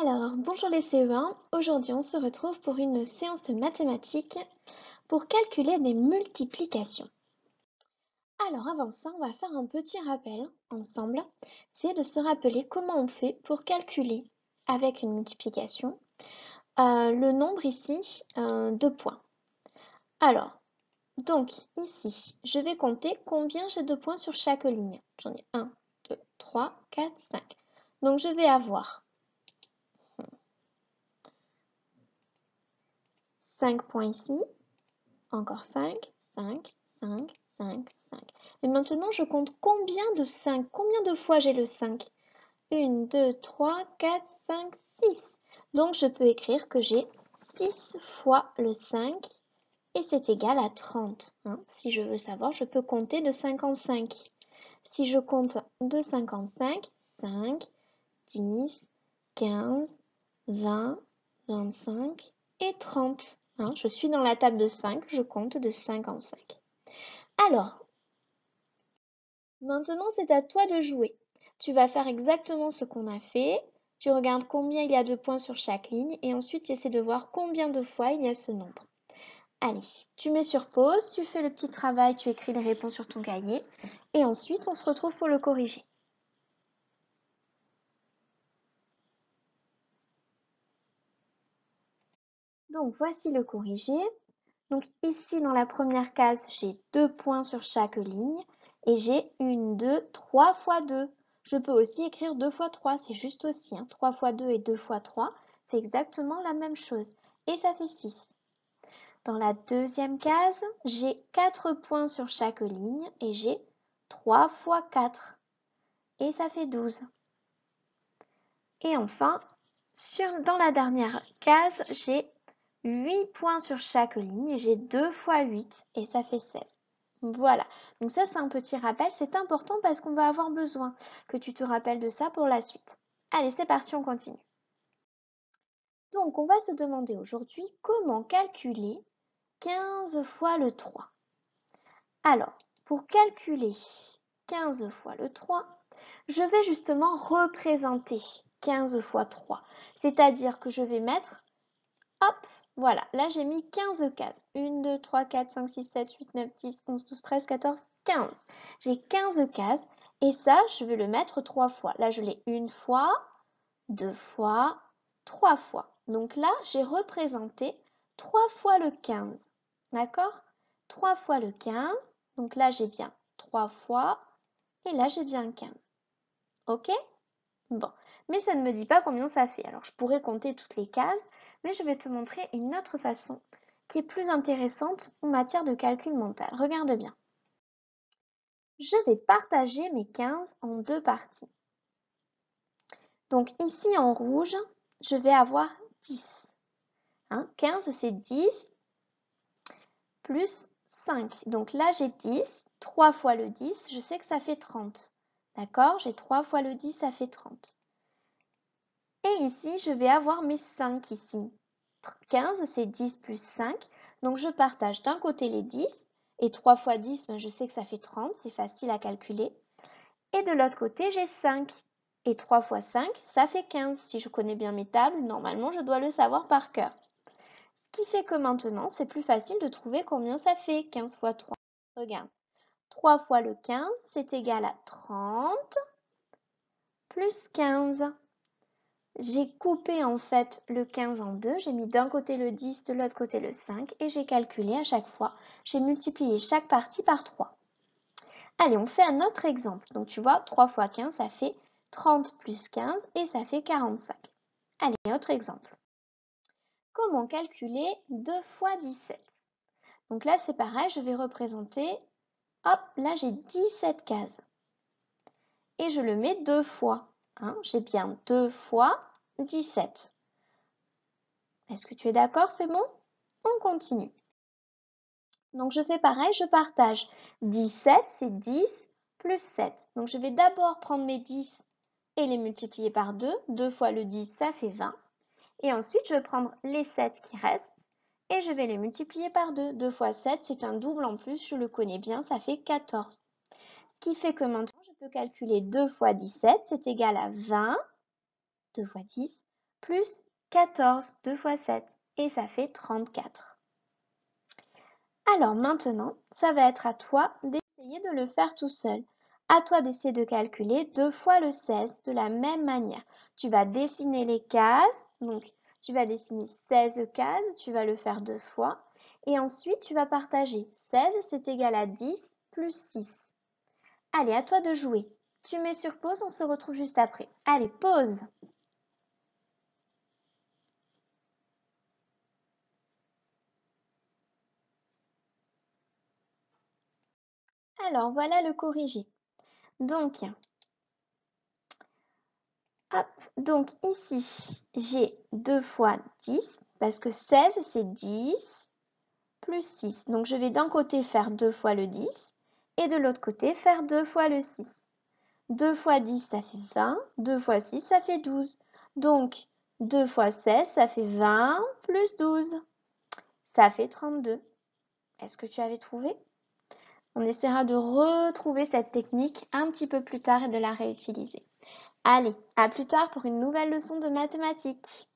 Alors, bonjour les CE1, aujourd'hui on se retrouve pour une séance de mathématiques pour calculer des multiplications. Alors avant ça, on va faire un petit rappel ensemble, c'est de se rappeler comment on fait pour calculer avec une multiplication le nombre ici de points. Alors, donc ici, je vais compter combien j'ai de points sur chaque ligne. J'en ai 1, 2, 3, 4, 5. Donc je vais avoir 5 points ici, encore 5, 5, 5, 5, 5. Et maintenant, je compte combien de 5? Combien de fois j'ai le 5? 1, 2, 3, 4, 5, 6. Donc, je peux écrire que j'ai 6 fois le 5 et c'est égal à 30. Si je veux savoir, je peux compter de 5 en 5. Si je compte de 5 en 5, 5, 10, 15, 20, 25 et 30. Je suis dans la table de 5, je compte de 5 en 5. Alors, maintenant c'est à toi de jouer. Tu vas faire exactement ce qu'on a fait. Tu regardes combien il y a de points sur chaque ligne et ensuite tu essaies de voir combien de fois il y a ce nombre. Allez, tu mets sur pause, tu fais le petit travail, tu écris les réponses sur ton cahier et ensuite on se retrouve pour le corriger. Donc voici le corrigé. Donc ici dans la première case, j'ai 2 points sur chaque ligne et j'ai 1, 2, 3 fois 2. Je peux aussi écrire 2 fois 3, c'est juste aussi. 3 fois 2 et 2 fois 3, c'est exactement la même chose. Et ça fait 6. Dans la deuxième case, j'ai 4 points sur chaque ligne et j'ai 3 fois 4. Et ça fait 12. Et enfin, dans la dernière case, j'ai 8 points sur chaque ligne et j'ai 2 fois 8 et ça fait 16. Voilà, donc ça c'est un petit rappel, c'est important parce qu'on va avoir besoin que tu te rappelles de ça pour la suite. Allez, c'est parti, on continue. Donc on va se demander aujourd'hui comment calculer 15 fois le 3. Alors, pour calculer 15 fois le 3, je vais justement représenter 15 fois 3. C'est-à-dire que je vais mettre, hop, voilà, là j'ai mis 15 cases. 1, 2, 3, 4, 5, 6, 7, 8, 9, 10, 11, 12, 13, 14, 15. J'ai 15 cases et ça, je vais le mettre 3 fois. Là, je l'ai une fois, 2 fois, 3 fois. Donc là, j'ai représenté 3 fois le 15. D'accord? 3 fois le 15. Donc là, j'ai bien 3 fois. Et là, j'ai bien 15. OK? Bon. Mais ça ne me dit pas combien ça fait. Alors, je pourrais compter toutes les cases, mais je vais te montrer une autre façon qui est plus intéressante en matière de calcul mental. Regarde bien. Je vais partager mes 15 en deux parties. Donc ici, en rouge, je vais avoir 10. 15, c'est 10 plus 5. Donc là, j'ai 10. 3 fois le 10, je sais que ça fait 30. D'accord? J'ai 3 fois le 10, ça fait 30. Et ici, je vais avoir mes 5 ici. 15, c'est 10 plus 5. Donc je partage d'un côté les 10. Et 3 fois 10, je sais que ça fait 30. C'est facile à calculer. Et de l'autre côté, j'ai 5. Et 3 fois 5, ça fait 15. Si je connais bien mes tables, normalement, je dois le savoir par cœur. Ce qui fait que maintenant, c'est plus facile de trouver combien ça fait 15 fois 3. Regarde, 3 fois le 15, c'est égal à 30 plus 15. J'ai coupé en fait le 15 en deux, j'ai mis d'un côté le 10, de l'autre côté le 5 et j'ai calculé à chaque fois. J'ai multiplié chaque partie par 3. Allez, on fait un autre exemple. Donc tu vois, 3 fois 15, ça fait 30 plus 15 et ça fait 45. Allez, autre exemple. Comment calculer 2 fois 17? Donc là, c'est pareil, je vais représenter, hop, là j'ai 17 cases. Et je le mets deux fois. J'ai bien 2 fois 17. Est-ce que tu es d'accord, c'est bon? On continue. Donc je fais pareil, je partage. 17, c'est 10 plus 7. Donc je vais d'abord prendre mes 10 et les multiplier par 2. 2 fois le 10, ça fait 20. Et ensuite, je vais prendre les 7 qui restent et je vais les multiplier par 2. 2 fois 7, c'est un double en plus, je le connais bien, ça fait 14. Ce qui fait que maintenant, je peux calculer 2 fois 17, c'est égal à 20. 2 fois 10, plus 14, 2 fois 7, et ça fait 34. Alors maintenant, ça va être à toi d'essayer de le faire tout seul. À toi d'essayer de calculer 2 fois le 16 de la même manière. Tu vas dessiner les cases, donc tu vas dessiner 16 cases, tu vas le faire 2 fois, et ensuite tu vas partager. 16, c'est égal à 10 plus 6. Allez, à toi de jouer. Tu mets sur pause, on se retrouve juste après. Allez, pause! Alors, voilà le corrigé. Donc, hop, donc ici, j'ai 2 fois 10, parce que 16, c'est 10 plus 6. Donc, je vais d'un côté faire 2 fois le 10, et de l'autre côté faire 2 fois le 6. 2 fois 10, ça fait 20. 2 fois 6, ça fait 12. Donc, 2 fois 16, ça fait 20 plus 12. Ça fait 32. Est-ce que tu avais trouvé? On essaiera de retrouver cette technique un petit peu plus tard et de la réutiliser. Allez, à plus tard pour une nouvelle leçon de mathématiques.